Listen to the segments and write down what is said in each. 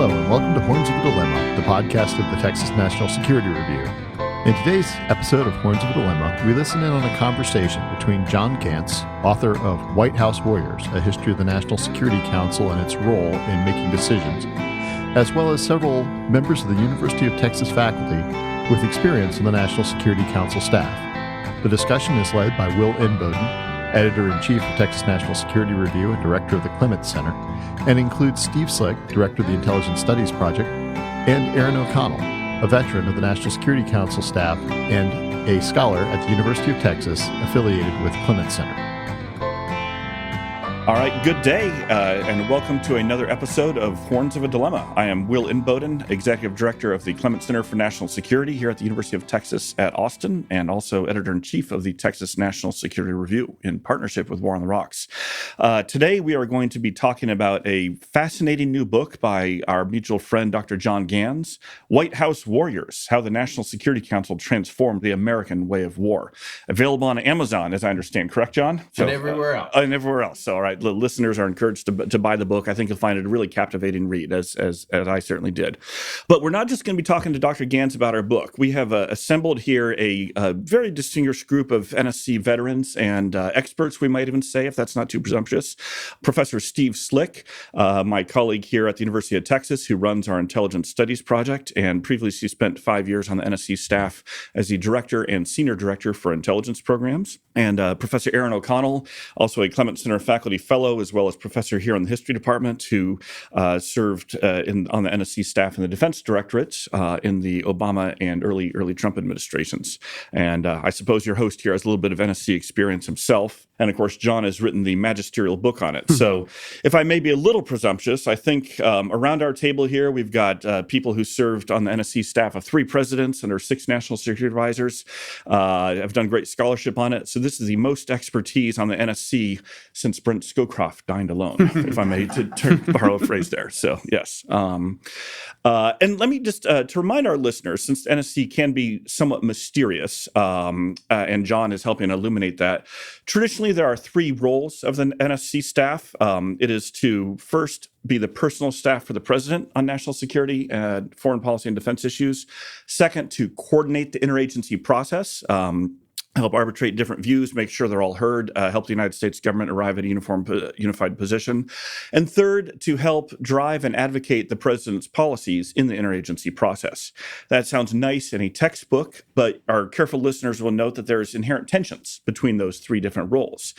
Hello, and welcome to Horns of the Dilemma, the podcast of the Texas National Security Review. In today's episode of Horns of the Dilemma, we listen in on a conversation between John Gans, author of White House Warriors, A History of the National Security Council and its Role in Making Decisions, as well as several members of the University of Texas faculty with experience on the National Security Council staff. The discussion is led by Will Inboden, Editor-in-Chief of Texas National Security Review and Director of the Clements Center, and includes Steve Slick, Director of the Intelligence Studies Project, and Aaron O'Connell, a veteran of the National Security Council staff and a scholar at the University of Texas affiliated with Clements Center. All right, good day, and welcome to another episode of Horns of a Dilemma. I am Will Inboden, Executive Director of the Clements Center for National Security here at the University of Texas at Austin, and also Editor-in-Chief of the Texas National Security Review in partnership with War on the Rocks. Today, we are going to be talking about a fascinating new book by our mutual friend, Dr. John Gans, White House Warriors, How the National Security Council Transformed the American Way of War. Available on Amazon, as I understand. Correct, John? And everywhere else. And everywhere else. All right. The listeners are encouraged to buy the book. I think you'll find it a really captivating read, as I certainly did. But we're not just going to be talking to Dr. Gans about our book. We have assembled here a very distinguished group of NSC veterans and experts, we might even say, if that's not too presumptuous. Professor Steve Slick, my colleague here at the University of Texas, who runs our Intelligence Studies Project, and previously spent 5 years on the NSC staff as the Director and Senior Director for Intelligence Programs. And Professor Aaron O'Connell, also a Clements Center faculty fellow, as well as professor here in the History Department, who served on the NSC staff in the Defense Directorate in the Obama and early Trump administrations. And I suppose your host here has a little bit of NSC experience himself. And of course, John has written the magisterial book on it. So if I may be a little presumptuous, I think around our table here, we've got people who served on the NSC staff of 3 presidents and are 6 national security advisors, have done great scholarship on it. So this is the most expertise on the NSC since Brent Scowcroft dined alone, if I may borrow a phrase there. So yes. And let me just, to remind our listeners, since NSC can be somewhat mysterious, and John is helping illuminate that, traditionally there are 3 roles of the NSC staff. It is to first be the personal staff for the president on national security, foreign policy, and defense issues. Second, to coordinate the interagency process, help arbitrate different views, make sure they're all heard, help the United States government arrive at a unified position. And third, to help drive and advocate the president's policies in the interagency process. That sounds nice in a textbook, but our careful listeners will note that there's inherent tensions between those 3 different roles.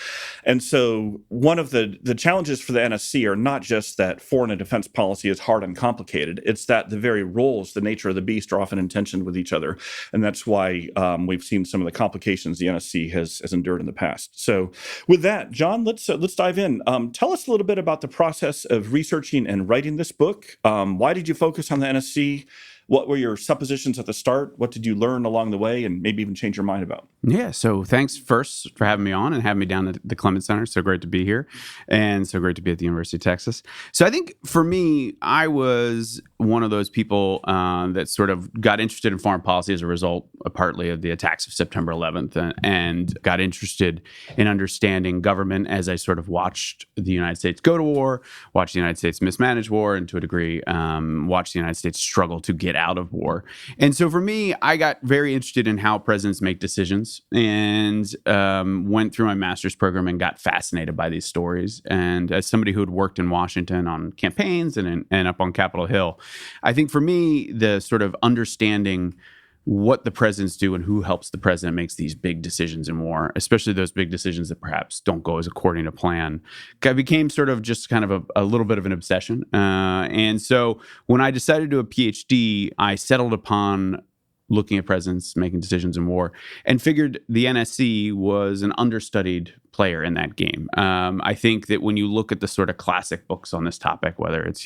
And so one of the challenges for the NSC are not just that foreign and defense policy is hard and complicated, it's that the very roles, the nature of the beast, are often in tension with each other. And that's why we've seen some of the complications the NSC has endured in the past. So with that, John, let's dive in. Tell us a little bit about the process of researching and writing this book. Why did you focus on the NSC? What were your suppositions at the start? What did you learn along the way and maybe even change your mind about? Yeah, so thanks first for having me on and having me down at the Clements Center. So great to be here and so great to be at the University of Texas. So I think for me, I was one of those people that sort of got interested in foreign policy as a result, partly of the attacks of September 11th and got interested in understanding government as I sort of watched the United States go to war, watched the United States mismanage war, and to a degree, watched the United States struggle to get out of war. And so for me, I got very interested in how presidents make decisions and went through my master's program and got fascinated by these stories. And as somebody who had worked in Washington on campaigns and up on Capitol Hill, I think for me, the sort of understanding what the presidents do and who helps the president makes these big decisions in war, especially those big decisions that perhaps don't go as according to plan, became sort of just kind of a little bit of an obsession. And so when I decided to do a PhD, I settled upon looking at presidents making decisions in war and figured the NSC was an understudied player in that game. I think that when you look at the sort of classic books on this topic, whether it's,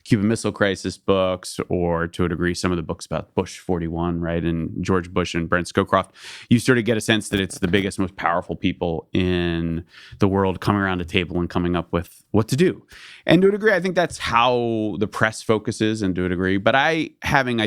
Cuban Missile Crisis books or to a degree, some of the books about Bush 41, right, and George Bush and Brent Scowcroft, you sort of get a sense that it's the biggest, most powerful people in the world coming around a table and coming up with what to do. And to a degree, I think that's how the press focuses, and to a degree. But I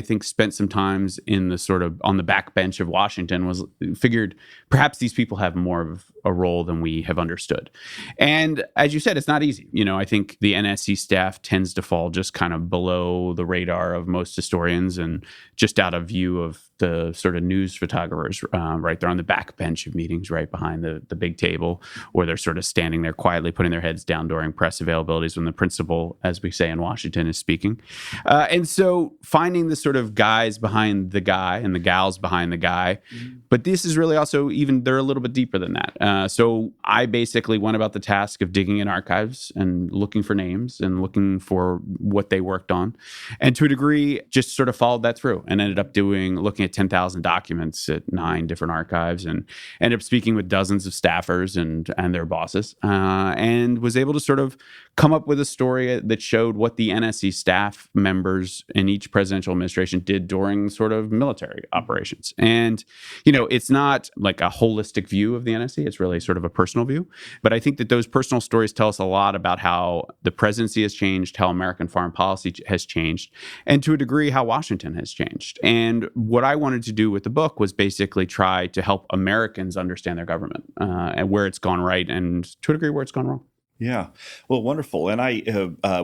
think, spent some times in the sort of on the backbench of Washington, figured perhaps these people have more of a role than than we have understood. And as you said, it's not easy. I think the NSC staff tends to fall just kind of below the radar of most historians and just out of view of the sort of news photographers, right? They're on the back bench of meetings right behind the big table, or they're sort of standing there quietly putting their heads down during press availabilities when the principal, as we say in Washington, is speaking. And so finding the sort of guys behind the guy and the gals behind the guy, but this is really also they're a little bit deeper than that. So I basically went about the task of digging in archives and looking for names and looking for what they worked on. And to a degree, just sort of followed that through and ended up looking at 10,000 documents at 9 different archives and ended up speaking with dozens of staffers and their bosses and was able to sort of come up with a story that showed what the NSC staff members in each presidential administration did during sort of military operations. And, it's not like a holistic view of the NSC. It's really sort of a personal view. But I think that those personal stories tell us a lot about how the presidency has changed, how American foreign policy has changed, and to a degree, how Washington has changed. And what I wanted to do with the book was basically try to help Americans understand their government and where it's gone right and to a degree where it's gone wrong. Yeah. Well, wonderful. And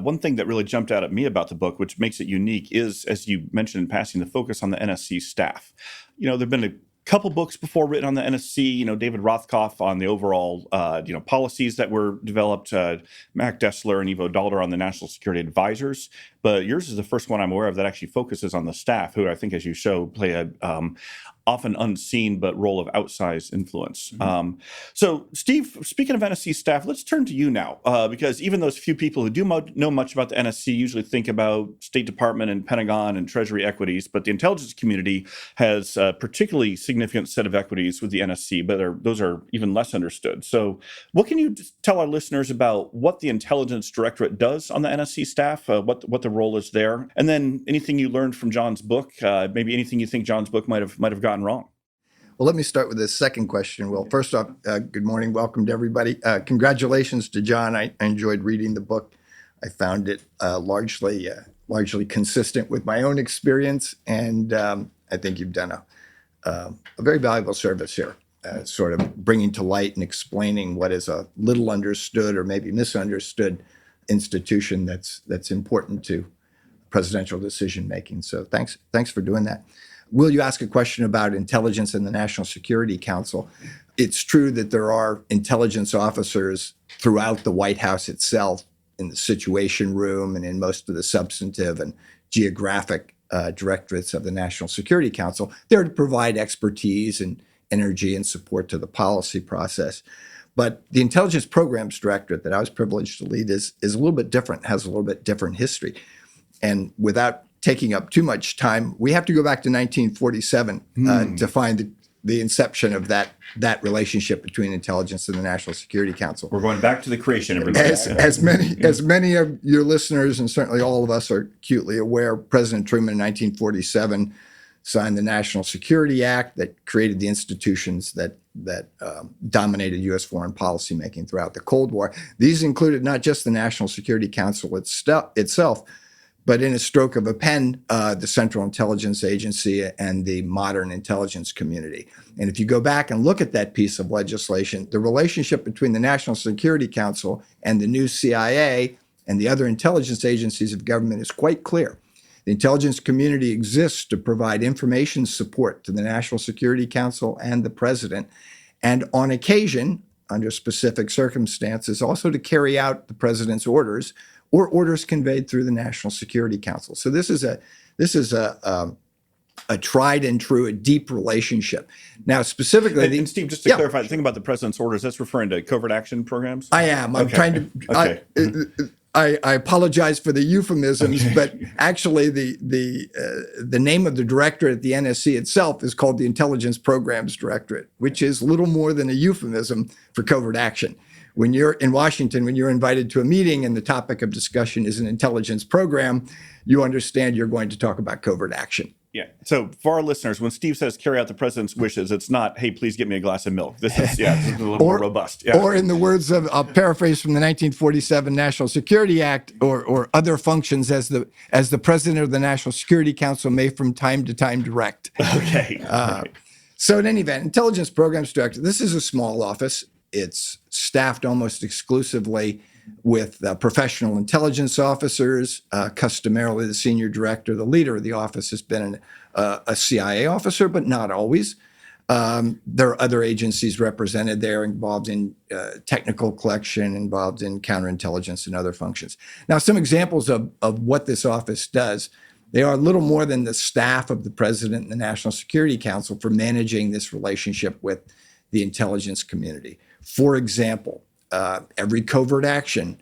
one thing that really jumped out at me about the book, which makes it unique, is, as you mentioned in passing, the focus on the NSC staff. There've been a couple books before written on the NSC, David Rothkopf on the overall, policies that were developed, Mac Dessler and Ivo Dalder on the National Security Advisors. But yours is the first one I'm aware of that actually focuses on the staff, who I think, as you show, play a often unseen but role of outsized influence. Mm-hmm. So, Steve, speaking of NSC staff, let's turn to you now, because even those few people who do know much about the NSC usually think about State Department and Pentagon and Treasury equities, but the intelligence community has a particularly significant set of equities with the NSC, but those are even less understood. So what can you tell our listeners about what the Intelligence Directorate does on the NSC staff, what the role is there, and then anything you learned from John's book, maybe anything you think John's book might have gotten wrong? Well, let me start with this second question. Well, first off, good morning. Welcome to everybody. Congratulations to John. I enjoyed reading the book. I found it largely consistent with my own experience, and I think you've done a very valuable service here, sort of bringing to light and explaining what is a little understood or maybe misunderstood institution that's important to presidential decision making. So thanks for doing that. Will, you ask a question about intelligence in the National Security Council. It's true that there are intelligence officers throughout the White House itself, in the Situation Room and in most of the substantive and geographic directorates of the National Security Council. They're to provide expertise and energy and support to the policy process. But the Intelligence Programs Directorate that I was privileged to lead is a little bit different, has a little bit different history. And without taking up too much time, we have to go back to 1947 to find the inception of that relationship between intelligence and the National Security Council. We're going back to the creation, everybody. As many of your listeners, and certainly all of us, are acutely aware, President Truman in 1947 signed the National Security Act that created the institutions that dominated U.S. foreign policy making throughout the Cold War. These included not just the National Security Council itself, but in a stroke of a pen, the Central Intelligence Agency and the modern intelligence community. And if you go back and look at that piece of legislation, the relationship between the National Security Council and the new CIA and the other intelligence agencies of government is quite clear. The intelligence community exists to provide information support to the National Security Council and the president, and on occasion, under specific circumstances, also to carry out the president's orders or orders conveyed through the National Security Council. So this is a tried and true, a deep relationship. Now, specifically, and Steve, just to clarify, the thing about the president's orders, that's referring to covert action programs? I am. I'm trying to. I apologize for the euphemisms, but actually the name of the directorate at the NSC itself is called the Intelligence Programs Directorate, which is little more than a euphemism for covert action. When you're in Washington, when you're invited to a meeting and the topic of discussion is an intelligence program, you understand you're going to talk about covert action. Yeah. So for our listeners, when Steve says carry out the president's wishes, it's not, hey, please get me a glass of milk. This is a little more robust. Yeah. Or in the words of, I'll paraphrase from the 1947 National Security Act, or other functions as the president of the National Security Council may from time to time direct. Okay. So in any event, Intelligence Programs Director, this is a small office. It's staffed almost exclusively with professional intelligence officers. Customarily, the senior director, the leader of the office, has been a CIA officer, but not always. There are other agencies represented there involved in technical collection, involved in counterintelligence and other functions. Now, some examples of what this office does. They are little more than the staff of the president and the National Security Council for managing this relationship with the intelligence community. For example, every covert action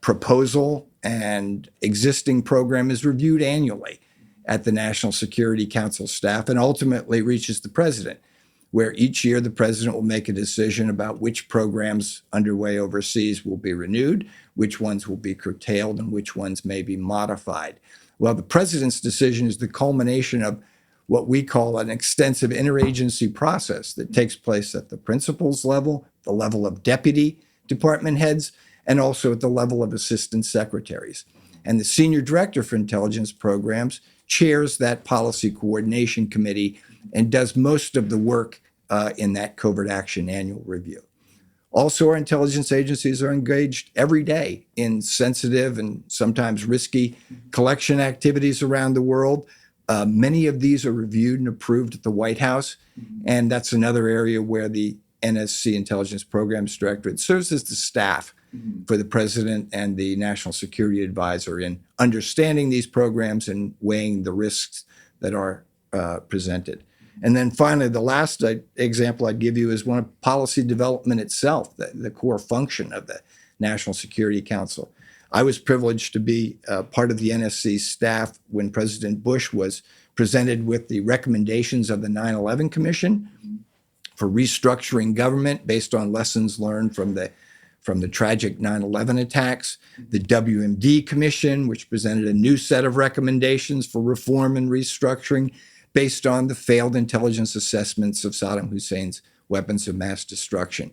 proposal and existing program is reviewed annually at the National Security Council staff and ultimately reaches the president, where each year the president will make a decision about which programs underway overseas will be renewed, which ones will be curtailed, and which ones may be modified. Well, the president's decision is the culmination of what we call an extensive interagency process that takes place at the principal's level, the level of deputy department heads, and also at the level of assistant secretaries. And the senior director for intelligence programs chairs that policy coordination committee and does most of the work in that covert action annual review. Also, our intelligence agencies are engaged every day in sensitive and sometimes risky collection activities around the world. Many of these are reviewed and approved at the White House, and that's another area where the NSC Intelligence Programs Directorate serves as the staff for the president and the National Security Advisor in understanding these programs and weighing the risks that are presented. And then finally, the last example I'd give you is one of policy development itself, the core function of the National Security Council. I was privileged to be part of the NSC staff when President Bush was presented with the recommendations of the 9/11 Commission for restructuring government based on lessons learned from the tragic 9/11 attacks, the WMD Commission, which presented a new set of recommendations for reform and restructuring based on the failed intelligence assessments of Saddam Hussein's weapons of mass destruction.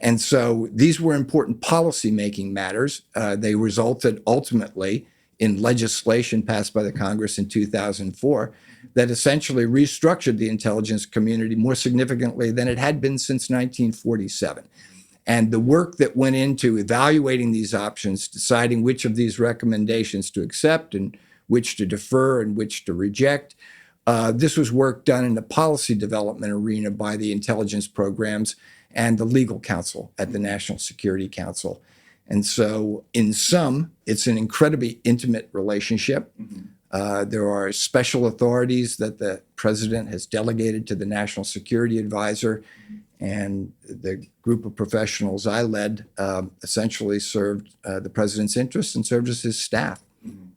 And so these were important policy-making matters. They resulted ultimately in legislation passed by the Congress in 2004 that essentially restructured the intelligence community more significantly than it had been since 1947. And the work that went into evaluating these options, deciding which of these recommendations to accept and which to defer and which to reject, this was work done in the policy development arena by the intelligence programs and the legal counsel at the National Security Council. And so in sum, it's an incredibly intimate relationship. There are special authorities that the president has delegated to the National Security Advisor, and the group of professionals I led essentially served the president's interests and served as his staff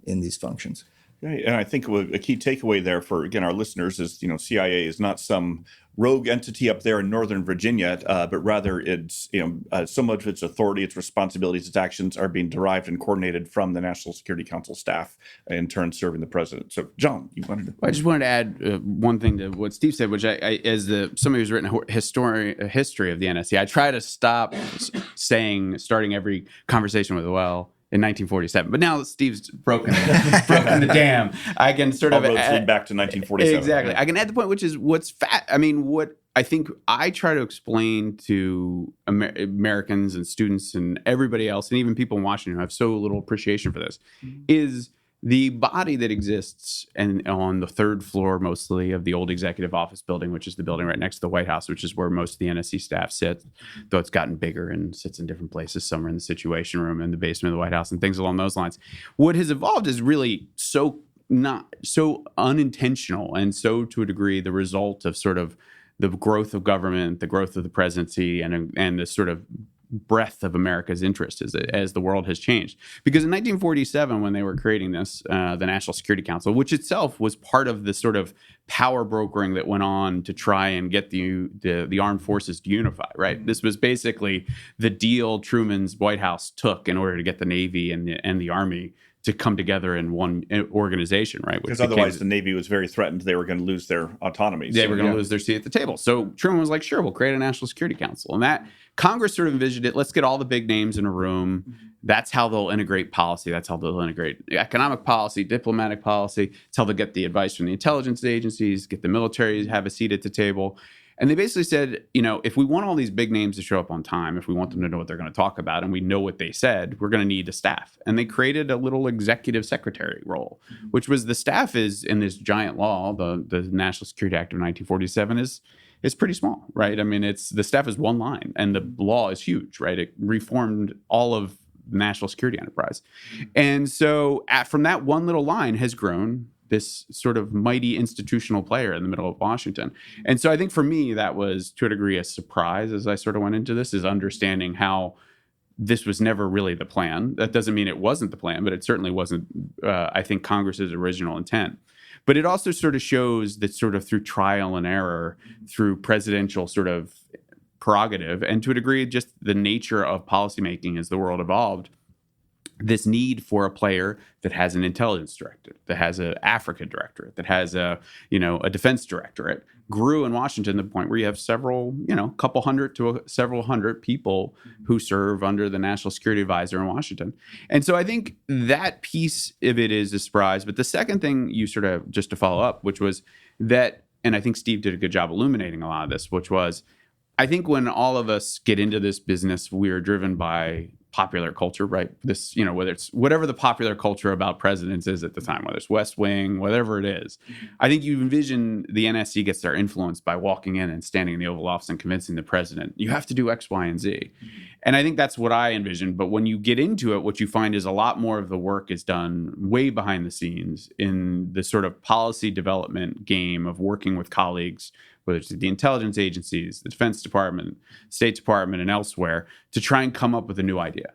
in these functions. Right. And I think a key takeaway there for, again, our listeners is, CIA is not some rogue entity up there in Northern Virginia, but rather it's, so much of its authority, its responsibilities, its actions are being derived and coordinated from the National Security Council staff, in turn serving the president. So, John, you wanted to... I just wanted to add one thing to what Steve said, which I as somebody who's written a history of the NSC, I try to stop starting every conversation with, in 1947. But now that Steve's broken the dam, I can sort of lead back to 1947. Exactly. I can add the point, which is what I think I try to explain to Americans and students and everybody else, and even people in Washington who have so little appreciation for this, is the body that exists and on the third floor mostly of the old executive office building, which is the building right next to the White House, which is where most of the NSC staff sits, though it's gotten bigger and sits in different places. Some are in the Situation Room in the basement of the White House and things along those lines. What has evolved is really not so unintentional and so to a degree the result of sort of the growth of government, the growth of the presidency, and the sort of breadth of America's interest as the world has changed. Because in 1947, when they were creating this, the National Security Council, which itself was part of the sort of power brokering that went on to try and get the armed forces to unify, right? This was basically the deal Truman's White House took in order to get the Navy and the Army to come together in one organization, right? Because otherwise the Navy was very threatened. They were going to lose their autonomy. They were going to lose their seat at the table. So Truman was like, sure, we'll create a National Security Council. And that Congress sort of envisioned it. Let's get all the big names in a room. That's how they'll integrate policy. That's how they'll integrate economic policy, diplomatic policy. It's how they'll get the advice from the intelligence agencies, get the military to have a seat at the table. And they basically said, if we want all these big names to show up on time, if we want them to know what they're going to talk about, and we know what they said, we're going to need a staff. And they created a little executive secretary role, which was the staff is in this giant law, the National Security Act of 1947 is pretty small, right? I mean, the staff is one line, and the law is huge, right? It reformed all of the national security enterprise. And so from that one little line has grown this sort of mighty institutional player in the middle of Washington. And so I think for me, that was to a degree a surprise as I sort of went into this, is understanding how this was never really the plan. That doesn't mean it wasn't the plan, but it certainly wasn't, I think, Congress's original intent. But it also sort of shows that sort of through trial and error, through presidential sort of prerogative, and to a degree, just the nature of policymaking as the world evolved, this need for a player that has an intelligence directorate, that has an Africa directorate, that has a defense directorate, grew in Washington to the point where you have several, couple hundred to several hundred people who serve under the National Security Advisor in Washington. And so I think that piece of it is a surprise. But the second thing you sort of, just to follow up, which was that, and I think Steve did a good job illuminating a lot of this, which was, I think when all of us get into this business, we are driven by popular culture, right? This, whether it's whatever the popular culture about presidents is at the time, whether it's West Wing, whatever it is. I think you envision the NSC gets their influence by walking in and standing in the Oval Office and convincing the president, you have to do X, Y, and Z. And I think that's what I envision. But when you get into it, what you find is a lot more of the work is done way behind the scenes in the sort of policy development game of working with colleagues, whether it's the intelligence agencies, the Defense Department, State Department, and elsewhere, to try and come up with a new idea.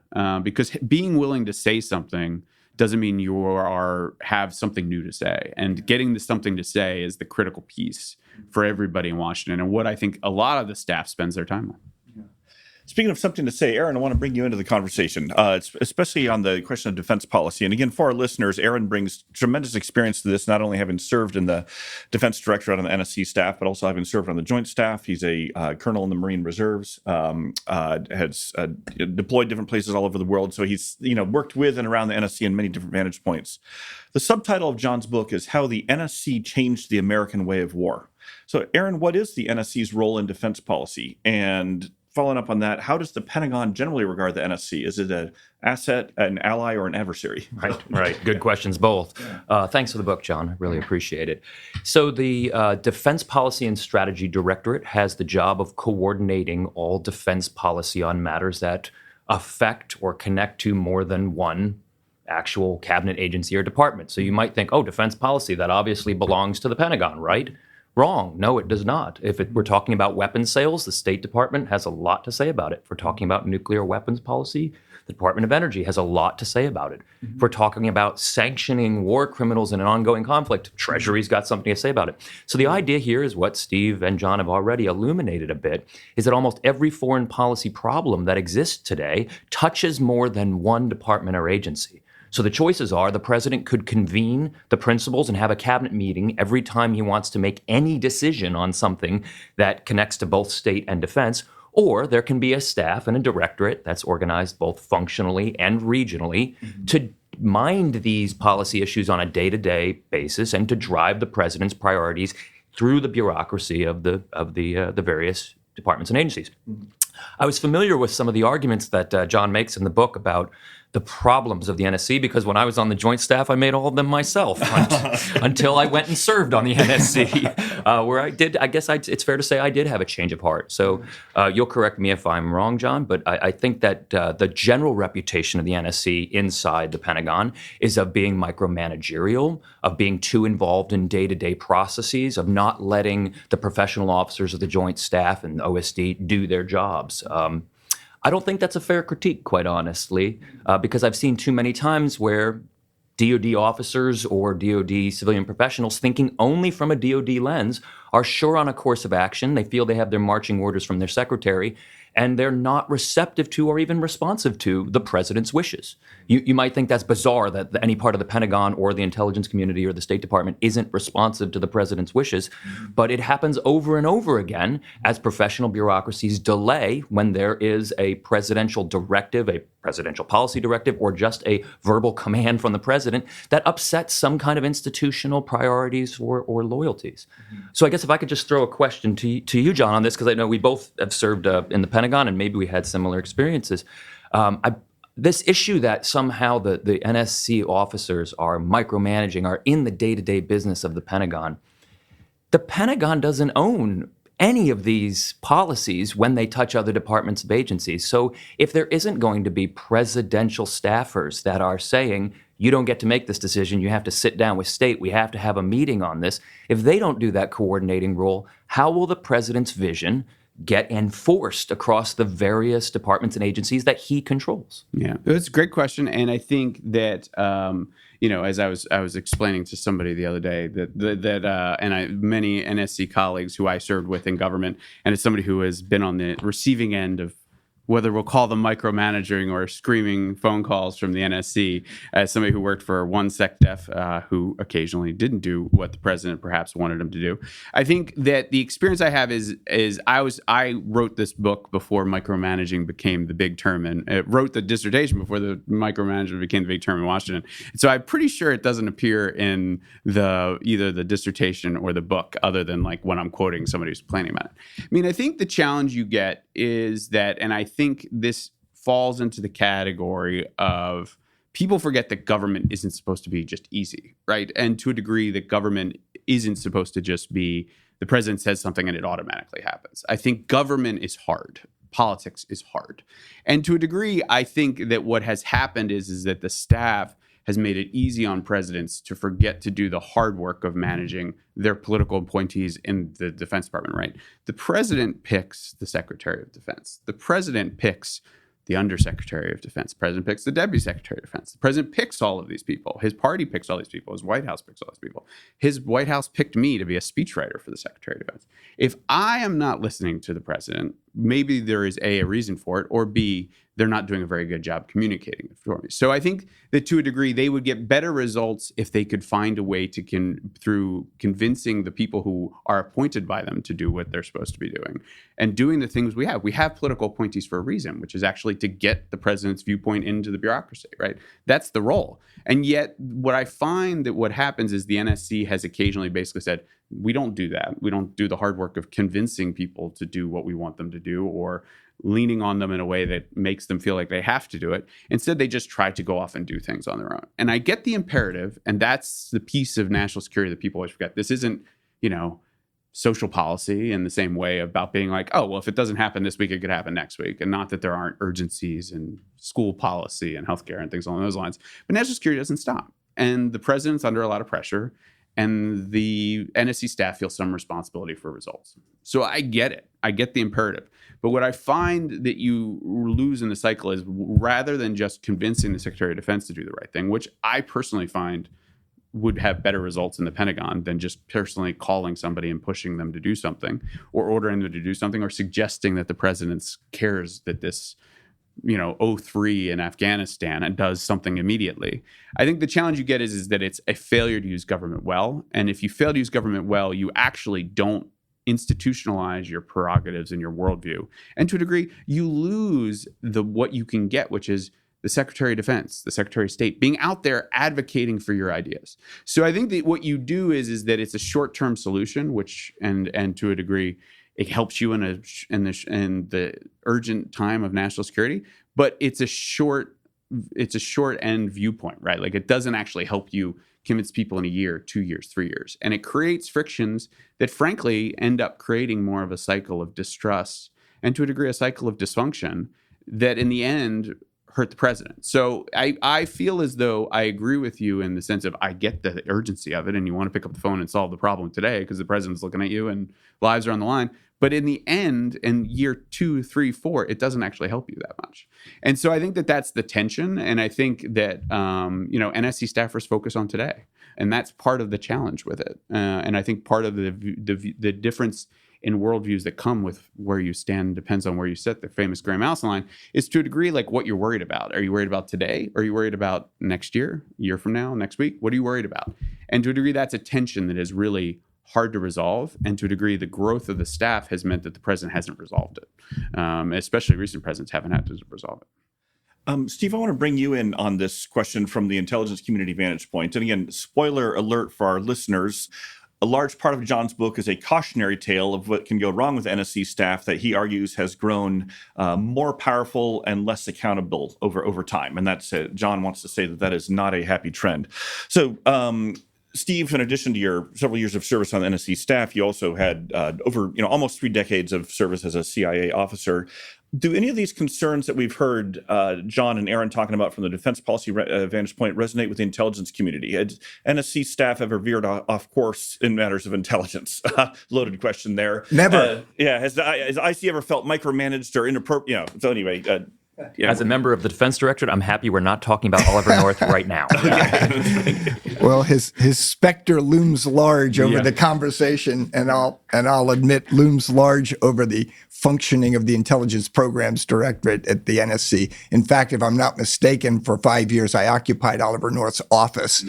Because being willing to say something doesn't mean you have something new to say. And getting something to say is the critical piece for everybody in Washington, and what I think a lot of the staff spends their time on. Speaking of something to say, Aaron, I want to bring you into the conversation, especially on the question of defense policy. And again, for our listeners, Aaron brings tremendous experience to this, not only having served in the Defense Directorate on the NSC staff, but also having served on the Joint Staff. He's a colonel in the Marine Reserves, has deployed different places all over the world. So he's worked with and around the NSC in many different vantage points. The subtitle of John's book is How the NSC Changed the American Way of War. So, Aaron, what is the NSC's role in defense policy? And following up on that, how does the Pentagon generally regard the NSC? Is it an asset, an ally, or an adversary? Right. Good questions, both. Thanks for the book, John. I really appreciate it. So the Defense Policy and Strategy Directorate has the job of coordinating all defense policy on matters that affect or connect to more than one actual cabinet agency or department. So you might think, defense policy, that obviously belongs to the Pentagon, right? Wrong. No, it does not. If we're talking about weapons sales, the State Department has a lot to say about it. If we're talking about nuclear weapons policy, the Department of Energy has a lot to say about it. Mm-hmm. If we're talking about sanctioning war criminals in an ongoing conflict, Treasury's got something to say about it. So the idea here is what Steve and John have already illuminated a bit, is that almost every foreign policy problem that exists today touches more than one department or agency. So the choices are the president could convene the principals and have a cabinet meeting every time he wants to make any decision on something that connects to both state and defense, or there can be a staff and a directorate that's organized both functionally and regionally to mind these policy issues on a day-to-day basis and to drive the president's priorities through the bureaucracy of the various departments and agencies. I was familiar with some of the arguments that John makes in the book about the problems of the NSC, because when I was on the Joint Staff, I made all of them myself until I went and served on the NSC, where it's fair to say I did have a change of heart. So you'll correct me if I'm wrong, John, but I think that the general reputation of the NSC inside the Pentagon is of being micromanagerial, of being too involved in day-to-day processes, of not letting the professional officers of the Joint Staff and OSD do their jobs. I don't think that's a fair critique, quite honestly, because I've seen too many times where DOD officers or DOD civilian professionals, thinking only from a DOD lens, are sure on a course of action. They feel they have their marching orders from their secretary, and they're not receptive to or even responsive to the president's wishes. You might think that's bizarre that any part of the Pentagon or the intelligence community or the State Department isn't responsive to the president's wishes, but it happens over and over again as professional bureaucracies delay when there is a presidential directive, a presidential policy directive, or just a verbal command from the president that upsets some kind of institutional priorities or loyalties. So I guess if I could just throw a question to you, John, on this, because I know we both have served in the Pentagon and maybe we had similar experiences. This issue that somehow the NSC officers are micromanaging, are in the day-to-day business of the Pentagon doesn't own any of these policies when they touch other departments of agencies. So if there isn't going to be presidential staffers that are saying, you don't get to make this decision, you have to sit down with state, we have to have a meeting on this, if they don't do that coordinating role, how will the president's vision get enforced across the various departments and agencies that he controls? Yeah, it's a great question, and I think that as I was explaining to somebody the other day many NSC colleagues who I served with in government, and as somebody who has been on the receiving end of whether we'll call them micromanaging or screaming phone calls from the NSC, as somebody who worked for one SecDef who occasionally didn't do what the president perhaps wanted him to do. I think that the experience I have is I wrote this book before micromanaging became the big term, and wrote the dissertation before the micromanagement became the big term in Washington. So I'm pretty sure it doesn't appear in either the dissertation or the book, other than like when I'm quoting somebody who's planning about it. I mean, I think the challenge you get is that, and I think this falls into the category of people forget that government isn't supposed to be just easy, right? And to a degree, that government isn't supposed to just be the president says something and it automatically happens. I think government is hard. Politics is hard. And to a degree, I think that what has happened is that the staff has made it easy on presidents to forget to do the hard work of managing their political appointees in the Defense Department, right? The president picks the Secretary of Defense. The president picks the Undersecretary of Defense. The president picks the Deputy Secretary of Defense. The president picks all of these people. His party picks all these people. His White House picks all these people. His White House picked me to be a speechwriter for the Secretary of Defense. If I am not listening to the president, maybe there is A, a reason for it, or B, they're not doing a very good job communicating it for me. So I think that to a degree, they would get better results if they could find a way to, through convincing the people who are appointed by them to do what they're supposed to be doing and doing the things we have. We have political appointees for a reason, which is actually to get the president's viewpoint into the bureaucracy, right? That's the role. And yet what I find that what happens is the NSC has occasionally basically said, we don't do that. We don't do the hard work of convincing people to do what we want them to do or leaning on them in a way that makes them feel like they have to do it. Instead, they just try to go off and do things on their own. And I get the imperative, and that's the piece of national security that people always forget. This isn't, social policy in the same way about being like, oh, well, if it doesn't happen this week, it could happen next week. And not that there aren't urgencies in school policy and healthcare and things along those lines. But national security doesn't stop. And the president's under a lot of pressure. And the NSC staff feels some responsibility for results. So I get it. I get the imperative. But what I find that you lose in the cycle is rather than just convincing the Secretary of Defense to do the right thing, which I personally find would have better results in the Pentagon than just personally calling somebody and pushing them to do something or ordering them to do something or suggesting that the president cares that this O3 in Afghanistan and does something immediately. I think the challenge you get is that it's a failure to use government well. And if you fail to use government well, you actually don't institutionalize your prerogatives and your worldview. And to a degree, you lose what you can get, which is the Secretary of Defense, the Secretary of State, being out there advocating for your ideas. So I think that what you do is that it's a short-term solution, which and to a degree, it helps you in the urgent time of national security, but it's a short end viewpoint, right? Like it doesn't actually help you convince people in a year, 2 years, 3 years. And it creates frictions that frankly end up creating more of a cycle of distrust and to a degree a cycle of dysfunction that in the end hurt the president. So I feel as though I agree with you in the sense of I get the urgency of it and you want to pick up the phone and solve the problem today because the president's looking at you and lives are on the line. But in the end, in year 2, 3, 4, it doesn't actually help you that much. And so I think that that's the tension. And I think that, NSC staffers focus on today. And that's part of the challenge with it. And I think part of the difference and worldviews that come with where you stand depends on where you sit, the famous Graham Allison line, is to a degree like what you're worried about. Are you worried about today? Are you worried about next year, a year from now, next week? What are you worried about? And to a degree, that's a tension that is really hard to resolve. And to a degree, the growth of the staff has meant that the president hasn't resolved it. Especially recent presidents haven't had to resolve it. Steve, I want to bring you in on this question from the intelligence community vantage point. And again, spoiler alert for our listeners, a large part of John's book is a cautionary tale of what can go wrong with NSC staff that he argues has grown more powerful and less accountable over time. And that's John wants to say that is not a happy trend. So, Steve, in addition to your several years of service on the NSC staff, you also had over almost 3 decades of service as a CIA officer. Do any of these concerns that we've heard John and Aaron talking about from the defense policy vantage point resonate with the intelligence community? Has NSC staff ever veered off course in matters of intelligence? Loaded question there. Never. Has IC ever felt micromanaged or inappropriate? So anyway. As a member of the Defense Directorate, I'm happy we're not talking about Oliver North right now. Well, his specter looms large over the conversation, and I'll admit looms large over the functioning of the Intelligence Programs Directorate at the NSC. In fact, if I'm not mistaken, for 5 years I occupied Oliver North's office,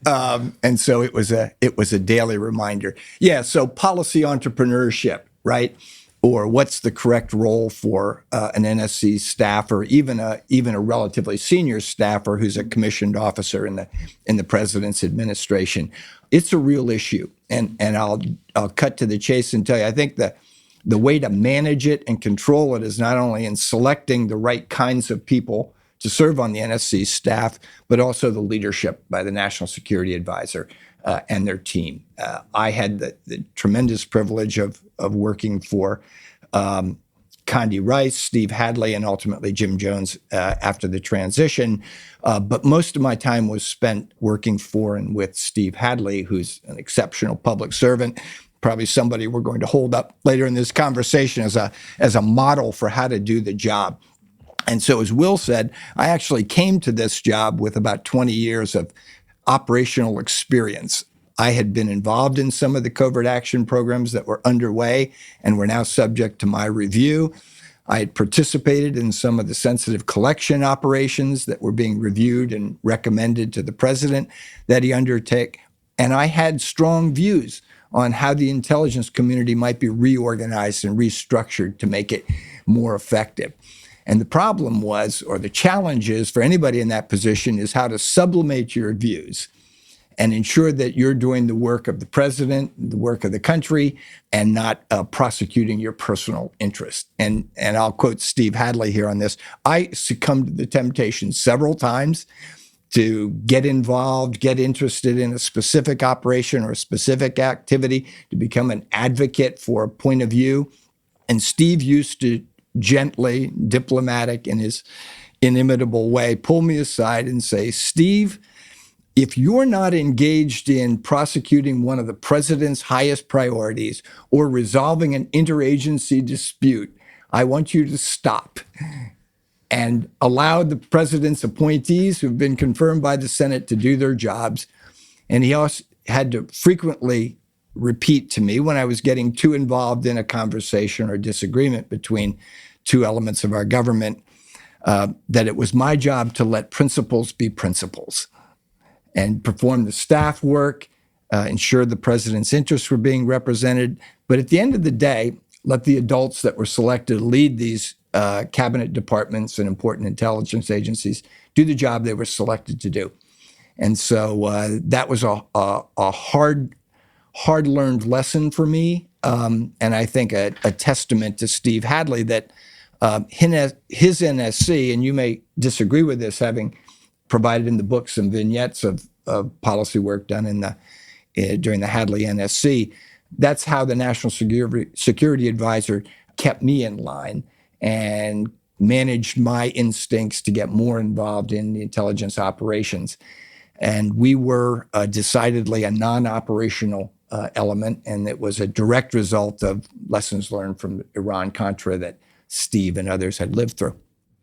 and so it was a daily reminder. Yeah, so policy entrepreneurship, right? Or what's the correct role for an NSC staffer, even a relatively senior staffer who's a commissioned officer in the president's administration? It's a real issue, and I'll cut to the chase and tell you, I think the way to manage it and control it is not only in selecting the right kinds of people to serve on the NSC staff, but also the leadership by the National Security Advisor and their team. I had the tremendous privilege of working for Condi Rice, Steve Hadley, and ultimately Jim Jones after the transition. But most of my time was spent working for and with Steve Hadley, who's an exceptional public servant, probably somebody we're going to hold up later in this conversation as a model for how to do the job. And so, as Will said, I actually came to this job with about 20 years of operational experience. I had been involved in some of the covert action programs that were underway and were now subject to my review. I had participated in some of the sensitive collection operations that were being reviewed and recommended to the president that he undertake. And I had strong views on how the intelligence community might be reorganized and restructured to make it more effective. And the problem was, or the challenge is for anybody in that position, is how to sublimate your views and ensure that you're doing the work of the president, the work of the country, and not prosecuting your personal interest. And I'll quote Steve Hadley here on this. I succumbed to the temptation several times to get involved, get interested in a specific operation or a specific activity, to become an advocate for a point of view. And Steve used to gently, diplomatic, in his inimitable way, pull me aside and say, Steve, if you're not engaged in prosecuting one of the president's highest priorities or resolving an interagency dispute, I want you to stop and allow the president's appointees who've been confirmed by the Senate to do their jobs. And he also had to frequently repeat to me when I was getting too involved in a conversation or disagreement between two elements of our government, that it was my job to let principles be principles and perform the staff work, ensure the president's interests were being represented. But at the end of the day, let the adults that were selected to lead these cabinet departments and important intelligence agencies do the job they were selected to do. And so that was a hard-learned lesson for me, and I think a testament to Steve Hadley that his NSC, and you may disagree with this, having provided in the book some vignettes of policy work done during the Hadley NSC. That's how the National Security Advisor kept me in line and managed my instincts to get more involved in the intelligence operations. And we were decidedly a non-operational element, and it was a direct result of lessons learned from Iran-Contra that Steve and others had lived through.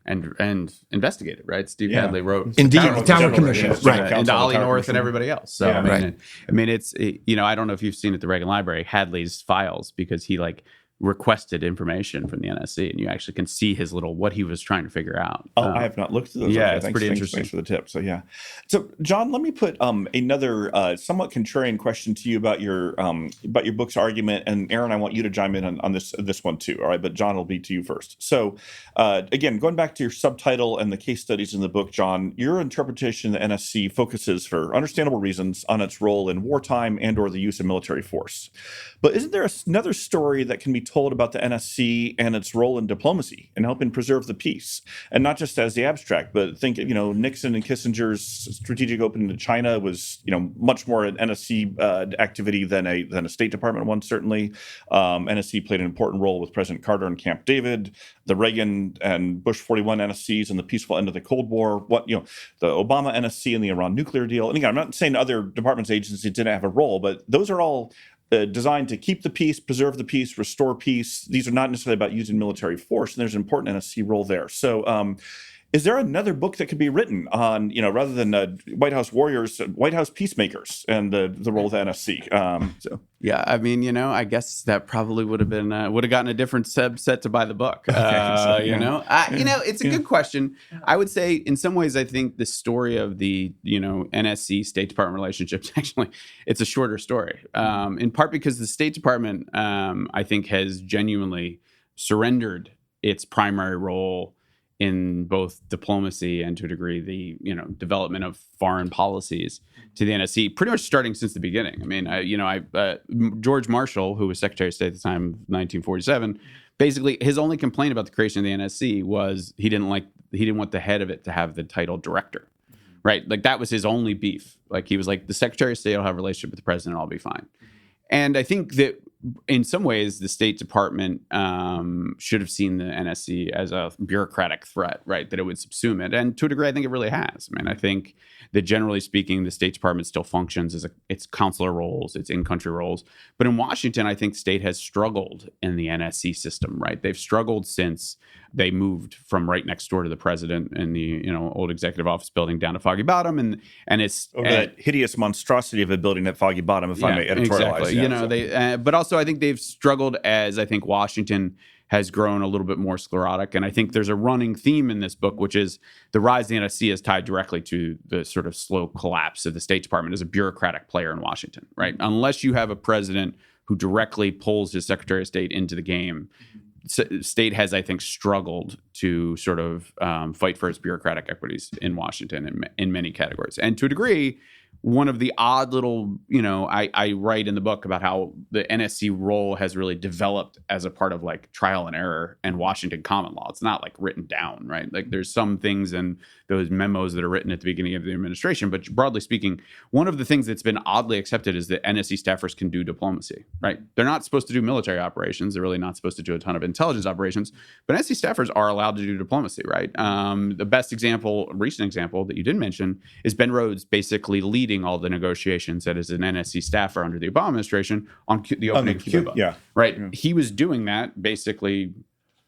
and investigated, right? Steve Yeah. Hadley wrote Indeed, General town commissioner, Counsel, right? and Ollie Town North and Commissioner. everybody else. So Yeah. I mean, it's I don't know if you've seen at the Reagan Library Hadley's files, because he requested information from the NSC, and you actually can see his what he was trying to figure out. Oh, I have not looked at those. Yeah, Okay, it's pretty interesting. Thanks for the tip. So yeah. So John, let me put another somewhat contrarian question to you about your book's argument, and Aaron, I want you to chime in on this one too. All right, but John, will be to you first. So again, going back to your subtitle and the case studies in the book, John, your interpretation of the NSC focuses, for understandable reasons, on its role in wartime and/or the use of military force. But isn't there another story that can be told about the NSC and its role in diplomacy and helping preserve the peace? And not just as the abstract, but think, Nixon and Kissinger's strategic opening to China was, much more an NSC activity than a State Department one, certainly. NSC played an important role with President Carter and Camp David, the Reagan and Bush 41 NSCs and the peaceful end of the Cold War, the Obama NSC and the Iran nuclear deal. And again, I'm not saying other departments, agencies didn't have a role, but those are all designed to keep the peace, preserve the peace, restore peace. These are not necessarily about using military force, and there's an important NSC role there. So is there another book that could be written on, rather than White House warriors, White House peacemakers and the role of the NSC? Yeah, I mean, I guess that probably would have gotten a different subset to buy the book. It's a good question. I would say, in some ways, I think the story of the NSC State Department relationships, actually, it's a shorter story. In part because the State Department, I think, has genuinely surrendered its primary role in both diplomacy and, to a degree, the development of foreign policies to the NSC, pretty much starting since the beginning. I mean, George Marshall, who was Secretary of State at the time, 1947, basically his only complaint about the creation of the NSC was he didn't want the head of it to have the title director, right? That was his only beef. He was like, the Secretary of State will have a relationship with the president, I'll be fine. And I think that in some ways, the State Department should have seen the NSC as a bureaucratic threat, right? That it would subsume it. And to a degree, I think it really has. I mean, I think that generally speaking, the State Department still functions as its consular roles, its in-country roles. But in Washington, I think state has struggled in the NSC system, right? They've struggled since they moved from right next door to the president in the old executive office building down to Foggy Bottom, and it's that hideous monstrosity of a building at Foggy Bottom, if I may editorialize. Exactly. But also I think they've struggled as I think Washington has grown a little bit more sclerotic, and I think there's a running theme in this book, which is the rise of the NSC is tied directly to the sort of slow collapse of the State Department as a bureaucratic player in Washington, right? Unless you have a president who directly pulls his Secretary of State into the game, state has, I think, struggled to sort of fight for its bureaucratic equities in Washington in many categories. And to a degree, one of the odd little, I write in the book about how the NSC role has really developed as a part of trial and error and Washington common law. It's not written down, right? There's some things in those memos that are written at the beginning of the administration, but broadly speaking, one of the things that's been oddly accepted is that NSC staffers can do diplomacy, right? They're not supposed to do military operations. They're really not supposed to do a ton of intelligence operations, but NSC staffers are allowed to do diplomacy, right? The best recent example that you didn't mention is Ben Rhodes basically leading all the negotiations that is an NSC staffer under the Obama administration on the opening of Cuba. Yeah. Right. Yeah. He was doing that basically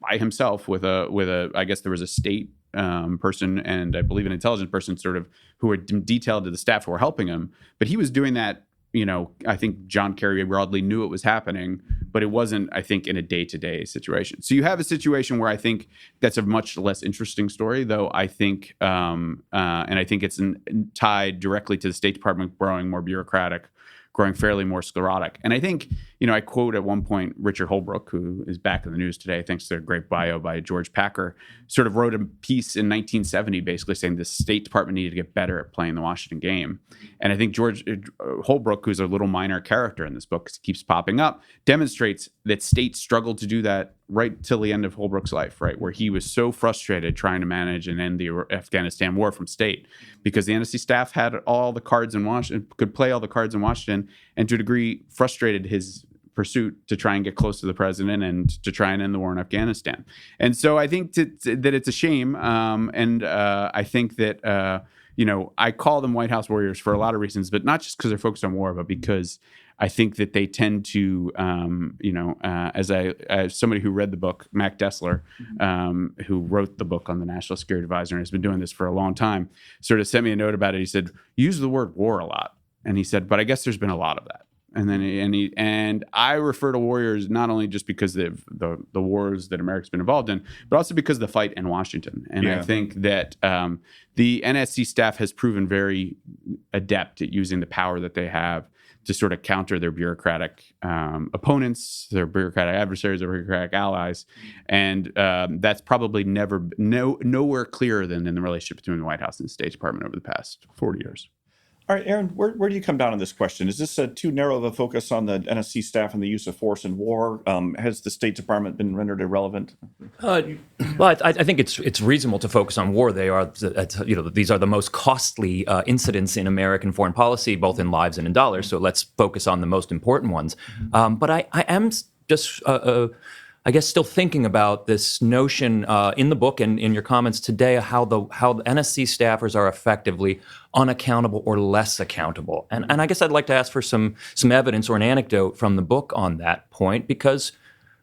by himself with a I guess there was a state person and I believe an intelligence person sort of who were detailed to the staff who were helping him. But he was doing that, I think John Kerry broadly knew it was happening, but it wasn't, I think, in a day-to-day situation. So you have a situation where I think that's a much less interesting story, though I think, and I think it's tied directly to the State Department growing more bureaucratic, growing fairly more sclerotic. And I think, I quote at one point Richard Holbrooke, who is back in the news today, thanks to a great bio by George Packer, sort of wrote a piece in 1970 basically saying the State Department needed to get better at playing the Washington game. And I think George Holbrooke, who's a little minor character in this book, keeps popping up, demonstrates that states struggled to do that right till the end of Holbrooke's life, right, where he was so frustrated trying to manage and end the Afghanistan war from state because the NSC staff had all the cards in Washington, could play all the cards in Washington, and to a degree frustrated his pursuit to try and get close to the president and to try and end the war in Afghanistan. And so I think that it's a shame. And I think that, I call them White House warriors for a lot of reasons, but not just because they're focused on war, but because I think that they tend to, as somebody who read the book, Mac Dessler, who wrote the book on the National Security Advisor and has been doing this for a long time, sort of sent me a note about it. He said, use the word war a lot. And he said, but I guess there's been a lot of that. And then and I refer to warriors not only just because of the wars that America's been involved in, but also because of the fight in Washington. And I think that the NSC staff has proven very adept at using the power that they have to sort of counter their bureaucratic opponents, their bureaucratic adversaries, their bureaucratic allies. And that's probably nowhere clearer than in the relationship between the White House and the State Department over the past 40 years. All right, Aaron, where do you come down on this question? Is this too narrow of a focus on the NSC staff and the use of force in war? Has the State Department been rendered irrelevant? Well, I think it's reasonable to focus on war. They are, these are the most costly incidents in American foreign policy, both in lives and in dollars. So let's focus on the most important ones. But I am just, I guess, still thinking about this notion in the book and in your comments today, how the NSC staffers are effectively unaccountable or less accountable. And I guess I'd like to ask for some evidence or an anecdote from the book on that point, because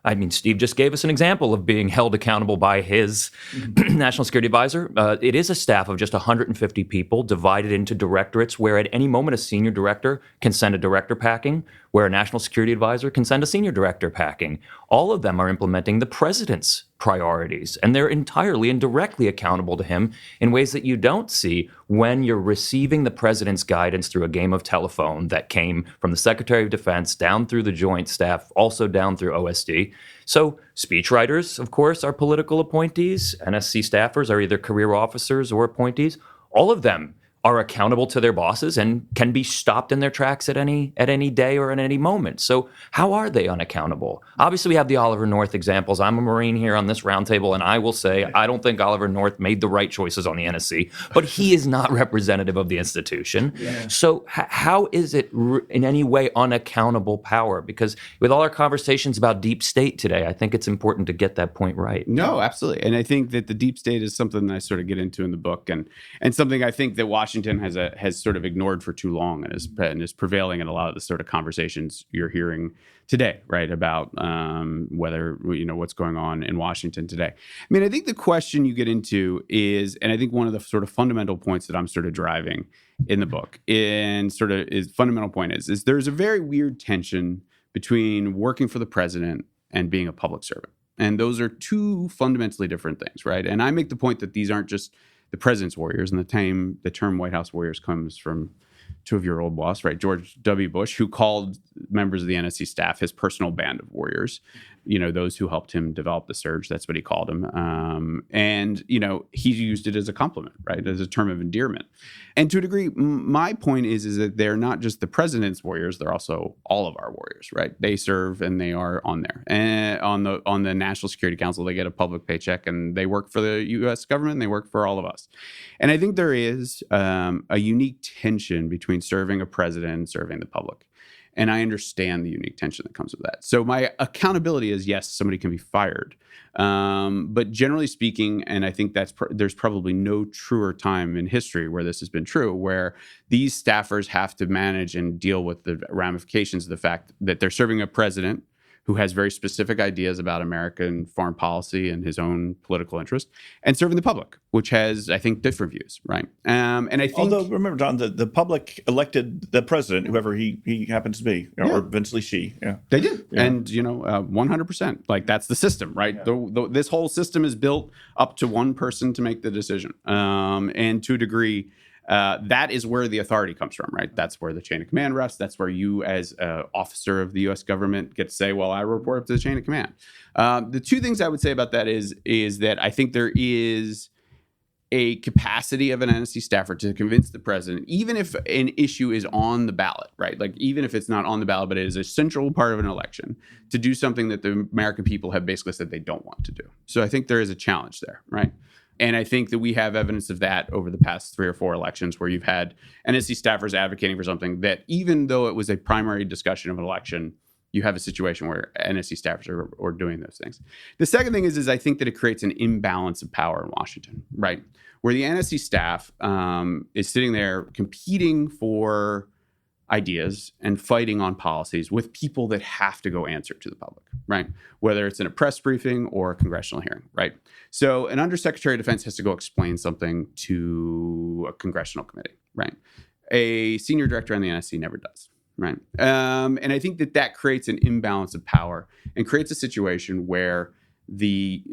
I mean, Steve just gave us an example of being held accountable by his National Security Advisor. It is a staff of just 150 people divided into directorates where at any moment a senior director can send a director packing, where a National Security Advisor can send a senior director packing. All of them are implementing the president's priorities, and they're entirely and directly accountable to him in ways that you don't see when you're receiving the president's guidance through a game of telephone that came from the Secretary of Defense down through the Joint Staff, also down through OSD. So speechwriters, of course, are political appointees. NSC staffers are either career officers or appointees. All of them are accountable to their bosses and can be stopped in their tracks at any day or at any moment. So how are they unaccountable? Obviously, we have the Oliver North examples. I'm a Marine here on this roundtable, and I will say I don't think Oliver North made the right choices on the NSC, but he is not representative of the institution. Yeah. So how is it in any way unaccountable power? Because with all our conversations about deep state today, I think it's important to get that point right. No, absolutely. And I think that the deep state is something that I sort of get into in the book, and something I think that Washington has sort of ignored for too long, and is prevailing in a lot of the sort of conversations you're hearing today, right, about whether, what's going on in Washington today. I mean, I think the question you get into is, and I think one of the sort of fundamental points that I'm sort of driving in the book, and sort of is fundamental point is there's a very weird tension between working for the president and being a public servant. And those are two fundamentally different things, right? And I make the point that these aren't just the president's warriors, and the term White House warriors comes from two of your old boss, right? George W. Bush, who called members of the NSC staff his personal band of warriors, those who helped him develop the surge. That's what he called them. And he used it as a compliment, right? As a term of endearment. And to a degree, my point is that they're not just the president's warriors, they're also all of our warriors, right? They serve and they are on there. And on the National Security Council, they get a public paycheck and they work for the U.S. government and they work for all of us. And I think there is a unique tension between serving a president and serving the public. And I understand the unique tension that comes with that. So my accountability is, yes, somebody can be fired. But generally speaking, and I think there's probably no truer time in history where this has been true, where these staffers have to manage and deal with the ramifications of the fact that they're serving a president who has very specific ideas about American foreign policy and his own political interest, and serving the public, which has, I think, different views, right? And I think, although remember, John, the public elected the president, whoever he happens to be, or eventually she. Yeah, they did, and 100%. Like that's the system, right? Yeah. This whole system is built up to one person to make the decision, and to a degree. That is where the authority comes from, right? That's where the chain of command rests. That's where you, as an officer of the U.S. government, get to say, well, I report up to the chain of command. The two things I would say about that is that I think there is a capacity of an NSC staffer to convince the president, even if an issue is on the ballot, right? Like even if it's not on the ballot, but it is a central part of an election, to do something that the American people have basically said they don't want to do. So I think there is a challenge there, right? And I think that we have evidence of that over the past 3 or 4 elections where you've had NSC staffers advocating for something that, even though it was a primary discussion of an election, you have a situation where NSC staffers are doing those things. The second thing is I think that it creates an imbalance of power in Washington, right? Where the NSC staff is sitting there competing for ideas and fighting on policies with people that have to go answer to the public, right? Whether it's in a press briefing or a congressional hearing, right? So an undersecretary of defense has to go explain something to a congressional committee, right? A senior director on the NSC never does, right? And I think that creates an imbalance of power and creates a situation where the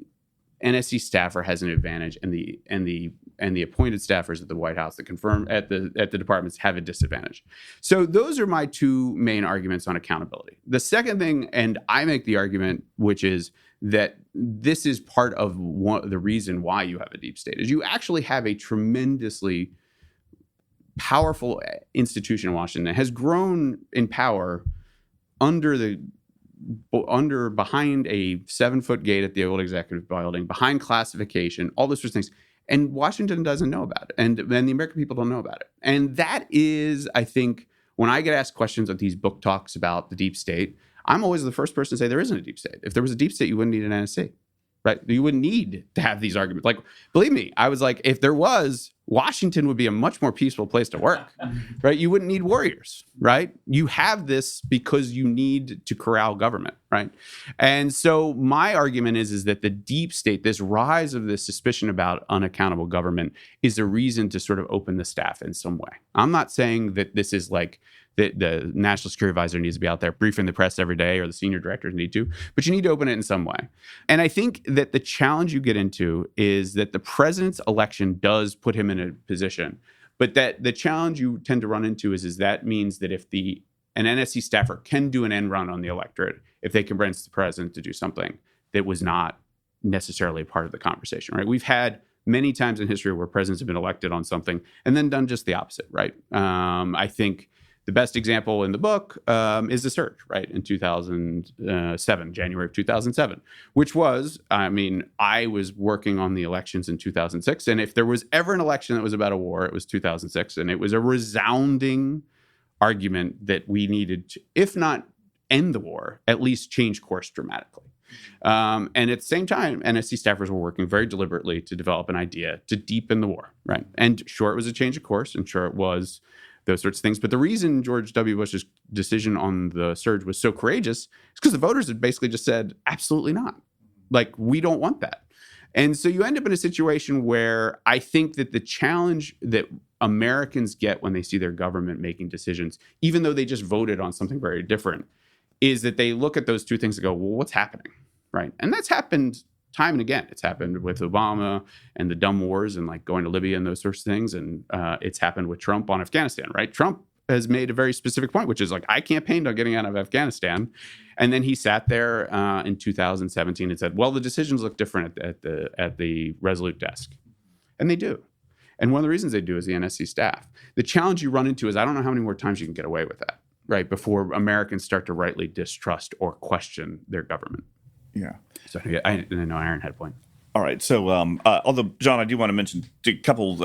NSC staffer has an advantage and the appointed staffers at the White House that confirm at the departments have a disadvantage. So those are my two main arguments on accountability. The second thing, and I make the argument, which is that this is part of the reason why you have a deep state, is you actually have a tremendously powerful institution in Washington that has grown in power behind a 7-foot gate at the old executive building, behind classification, all those sorts of things. And Washington doesn't know about it. And the American people don't know about it. And that is, I think, when I get asked questions at these book talks about the deep state, I'm always the first person to say there isn't a deep state. If there was a deep state, you wouldn't need an NSC, right? You wouldn't need to have these arguments. Like, believe me, I was like, if there was, Washington would be a much more peaceful place to work, right? You wouldn't need warriors, right? You have this because you need to corral government, right? And so my argument is that the deep state, this rise of this suspicion about unaccountable government, is a reason to sort of open the staff in some way. I'm not saying that this is like the National Security Advisor needs to be out there briefing the press every day, or the senior directors need to, but you need to open it in some way. And I think that the challenge you get into is that the president's election does put him in a position, but that the challenge you tend to run into is that means that if an NSC staffer can do an end run on the electorate, if they convince the president to do something that was not necessarily part of the conversation, right? We've had many times in history where presidents have been elected on something and then done just the opposite, right? I think the best example in the book is the surge, right, in 2007, January of 2007, which was, I was working on the elections in 2006. And if there was ever an election that was about a war, it was 2006. And it was a resounding argument that we needed to, if not end the war, at least change course dramatically. And at the same time, NSC staffers were working very deliberately to develop an idea to deepen the war, right? And sure, it was a change of course, and sure, it was those sorts of things. But the reason George W. Bush's decision on the surge was so courageous is because the voters had basically just said, absolutely not. Like, we don't want that. And so you end up in a situation where I think that the challenge that Americans get when they see their government making decisions, even though they just voted on something very different, is that they look at those two things and go, well, what's happening, right? And that's happened time and again. It's happened with Obama and the dumb wars and like going to Libya and those sorts of things. And it's happened with Trump on Afghanistan, right? Trump has made a very specific point, which is like, I campaigned on getting out of Afghanistan. And then he sat there in 2017 and said, well, the decisions look different at the Resolute desk. And they do. And one of the reasons they do is the NSC staff. The challenge you run into is I don't know how many more times you can get away with that, right? Before Americans start to rightly distrust or question their government. Yeah. So I know Aaron had a point. All right. So, although John, I do want to mention a couple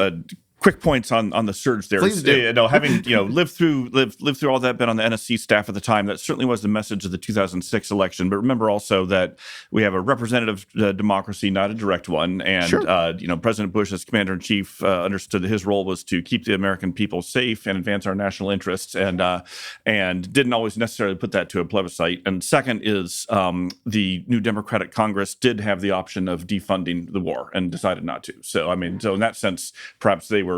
quick points on the surge there. Please do. Having lived through all that, been on the NSC staff at the time, that certainly was the message of the 2006 election. But remember also that we have a representative democracy, not a direct one. And sure. President Bush, as commander in chief, understood that his role was to keep the American people safe and advance our national interests, and didn't always necessarily put that to a plebiscite. And second is the new Democratic Congress did have the option of defunding the war and decided not to. So in that sense, perhaps they were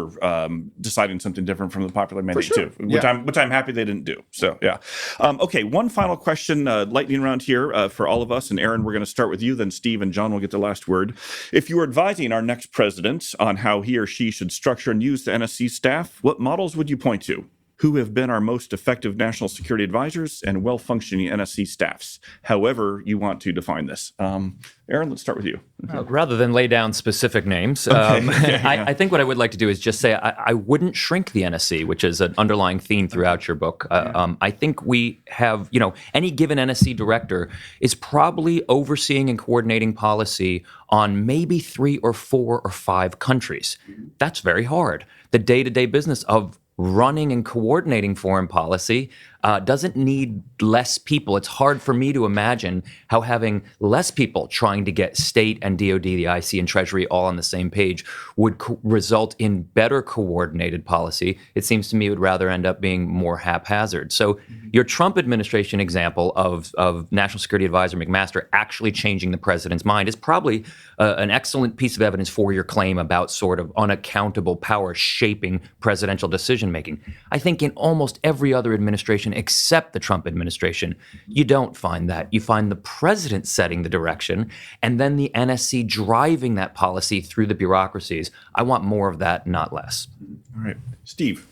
deciding something different from the popular mandate sure. too, which I'm happy they didn't do. So yeah. Okay, one final question, lightning round here for all of us. And Aaron, we're going to start with you, then Steve and John will get the last word. If you were advising our next president on how he or she should structure and use the NSC staff, what models would you point to? Who have been our most effective national security advisors and well-functioning NSC staffs, however you want to define this. Aaron, let's start with you. Rather than lay down specific names, I think what I would like to do is just say I wouldn't shrink the NSC, which is an underlying theme throughout your book. I think we have, any given NSC director is probably overseeing and coordinating policy on maybe 3 or 4 or 5 countries. That's very hard. The day-to-day business of running and coordinating foreign policy doesn't need less people. It's hard for me to imagine how having less people trying to get state and DOD, the IC, and Treasury all on the same page would result in better coordinated policy. It seems to me it would rather end up being more haphazard. So your Trump administration example of National Security Advisor McMaster actually changing the president's mind is probably an excellent piece of evidence for your claim about sort of unaccountable power shaping presidential decision making. I think in almost every other administration except the Trump administration, you don't find that. You find the president setting the direction and then the NSC driving that policy through the bureaucracies. I want more of that, not less. All right. Steve.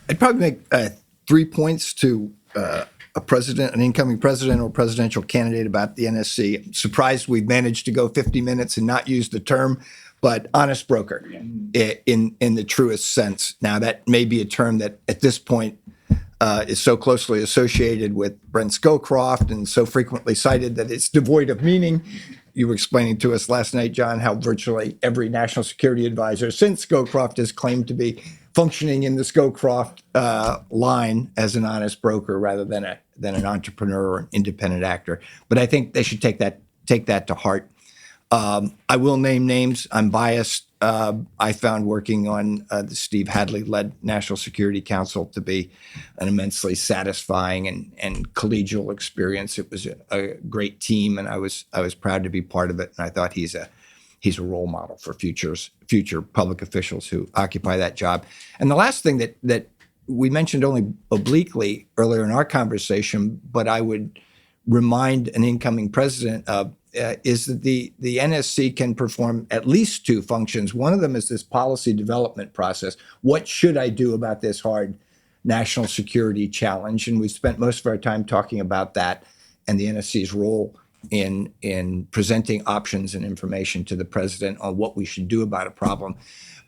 I'd probably make 3 points to an incoming president or presidential candidate about the NSC. I'm surprised we've managed to go 50 minutes and not use the term, but honest broker in the truest sense. Now, that may be a term that at this point is so closely associated with Brent Scowcroft and so frequently cited that it's devoid of meaning. You were explaining to us last night, John, how virtually every national security advisor since Scowcroft has claimed to be functioning in the Scowcroft line as an honest broker rather than an entrepreneur or an independent actor. But I think they should take that to heart. I will name names. I'm biased. I found working on the Steve Hadley-led National Security Council to be an immensely satisfying and collegial experience. It was a great team, and I was proud to be part of it. And I thought he's a role model for future public officials who occupy that job. And the last thing that we mentioned only obliquely earlier in our conversation, but I would remind an incoming president of, is that the NSC can perform at least two functions. One of them is this policy development process. What should I do about this hard national security challenge? And we spent most of our time talking about that and the NSC's role in presenting options and information to the president on what we should do about a problem.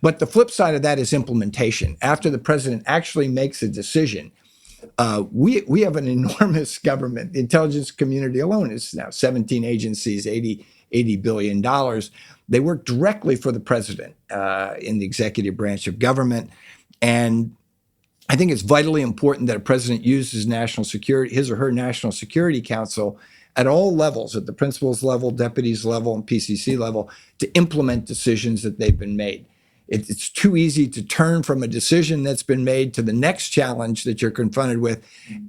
But the flip side of that is implementation. After the president actually makes a decision, we have an enormous government. The intelligence community alone is now 17 agencies, $80 billion. They work directly for the president in the executive branch of government. And I think it's vitally important that a president uses his or her National Security Council at all levels, at the principals level, deputies level, and PCC level, to implement decisions that they've been made. It's too easy to turn from a decision that's been made to the next challenge that you're confronted with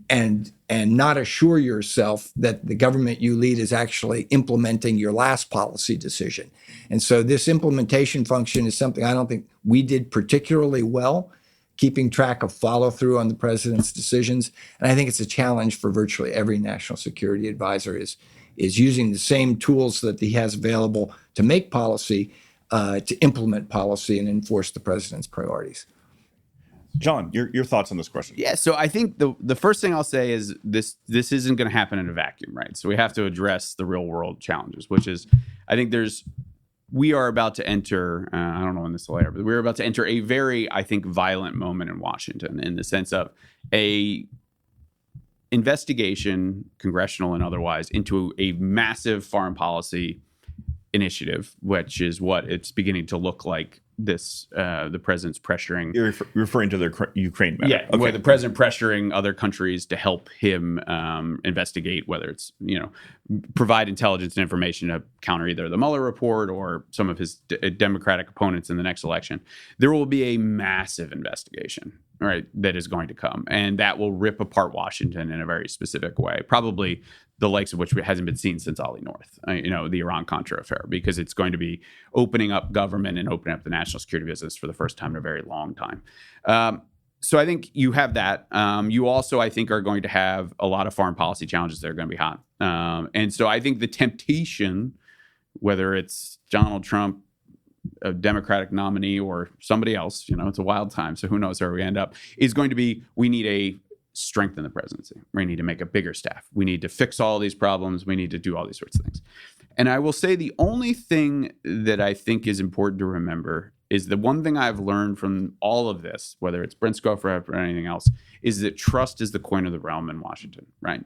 and not assure yourself that the government you lead is actually implementing your last policy decision. And so this implementation function is something I don't think we did particularly well, keeping track of follow through on the president's decisions. And I think it's a challenge for virtually every national security advisor is using the same tools that he has available to make policy, to implement policy and enforce the president's priorities. John, your thoughts on this question? Yeah, so I think the first thing I'll say is this isn't going to happen in a vacuum, right? So we have to address the real world challenges, which is, I think we are about to enter, I don't know when this will air, but we're about to enter a very, I think, violent moment in Washington in the sense of a investigation, congressional and otherwise, into a massive foreign policy initiative, which is what it's beginning to look like. The president's pressuring. You're referring to the Ukraine matter. Yeah, okay. Where the president pressuring other countries to help him investigate, whether it's, provide intelligence and information to counter either the Mueller report or some of his Democratic opponents in the next election. There will be a massive investigation, right, that is going to come, and that will rip apart Washington in a very specific way, probably the likes of which hasn't been seen since Ollie North, the Iran-Contra affair, because it's going to be opening up government and opening up the national security business for the first time in a very long time. So I think you have that. You also, I think, are going to have a lot of foreign policy challenges that are going to be hot. And so I think the temptation, whether it's Donald Trump, a Democratic nominee, or somebody else, it's a wild time, so who knows where we end up, is going to be, we need a strengthen the presidency. We need to make a bigger staff. We need to fix all these problems. We need to do all these sorts of things. And I will say the only thing that I think is important to remember is the one thing I've learned from all of this, whether it's Brent Scowcroft or anything else, is that trust is the coin of the realm in Washington, right?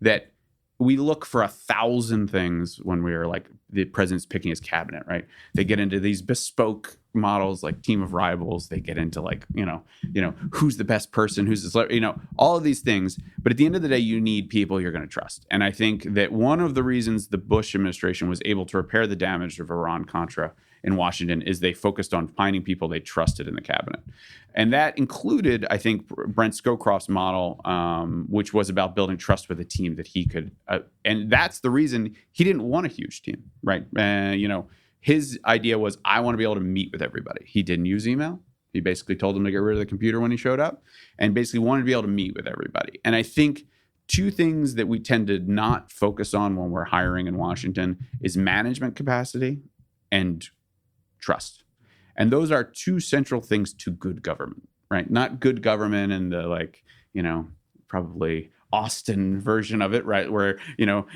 That we look for 1,000 things when we're like the president's picking his cabinet, right? They get into these bespoke models like team of rivals. They get into like, who's the best person, who's the celebrity, all of these things. But at the end of the day, you need people you're going to trust. And I think that one of the reasons the Bush administration was able to repair the damage of Iran-Contra in Washington is they focused on finding people they trusted in the cabinet. And that included, I think, Brent Scowcroft's model, which was about building trust with a team that he could. And that's the reason he didn't want a huge team, right? His idea was, I want to be able to meet with everybody. He didn't use email. He basically told them to get rid of the computer when he showed up, and basically wanted to be able to meet with everybody. And I think two things that we tend to not focus on when we're hiring in Washington is management capacity and trust. And those are two central things to good government, right? Not good government in the probably Austin version of it, right? Where,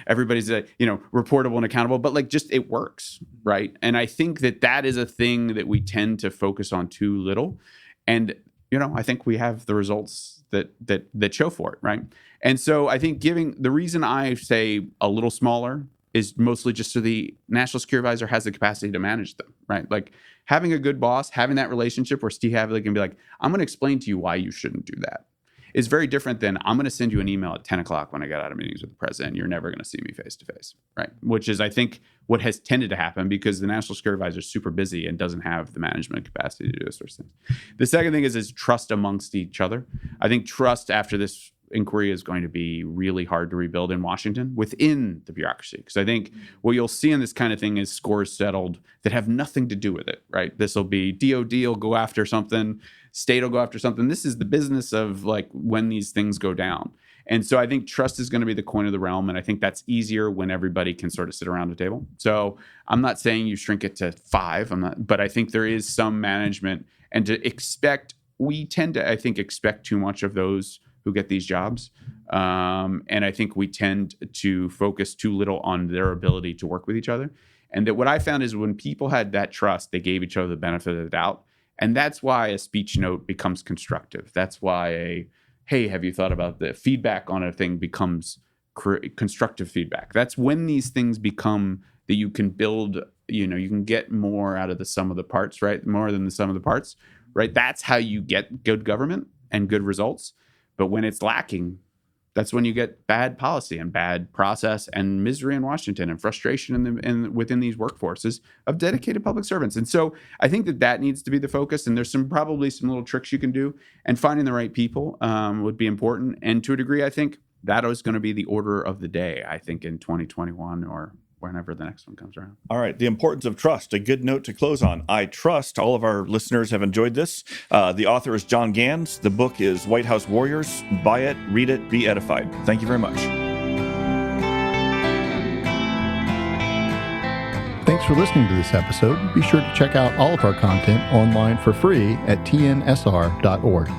everybody's, reportable and accountable, but just it works, right? And I think that is a thing that we tend to focus on too little. And, I think we have the results that show for it, right? And so I think the reason I say a little smaller is mostly just so the National Security Advisor has the capacity to manage them, right? Like having a good boss, having that relationship where Steve Havlicek can be like, I'm going to explain to you why you shouldn't do that, is very different than I'm going to send you an email at 10 o'clock when I get out of meetings with the president. You're never going to see me face to face, right? Which is, I think, what has tended to happen because the National Security Advisor is super busy and doesn't have the management capacity to do those sorts of things. The second thing is trust amongst each other. I think trust after this inquiry is going to be really hard to rebuild in Washington within the bureaucracy. Because I think what you'll see in this kind of thing is scores settled that have nothing to do with it, right? This will be DOD will go after something, state will go after something. This is the business of when these things go down. And so I think trust is going to be the coin of the realm. And I think that's easier when everybody can sort of sit around the table. So I'm not saying you shrink it to 5, but I think there is some management and we tend to, I think, expect too much of those who get these jobs. And I think we tend to focus too little on their ability to work with each other. And that what I found is when people had that trust, they gave each other the benefit of the doubt. And that's why a speech note becomes constructive. That's why hey, have you thought about the feedback on a thing becomes constructive feedback. That's when these things become that you can build, you can get more out of the sum of the parts, right? More than the sum of the parts, right? That's how you get good government and good results. But when it's lacking, that's when you get bad policy and bad process and misery in Washington and frustration within these workforces of dedicated public servants. And so I think that needs to be the focus. And there's probably some little tricks you can do. And finding the right people would be important. And to a degree, I think that is going to be the order of the day, I think, in 2021 or whenever the next one comes around. All right. The importance of trust, a good note to close on. I trust all of our listeners have enjoyed this. The author is John Gans. The book is White House Warriors. Buy it, read it, be edified. Thank you very much. Thanks for listening to this episode. Be sure to check out all of our content online for free at tnsr.org.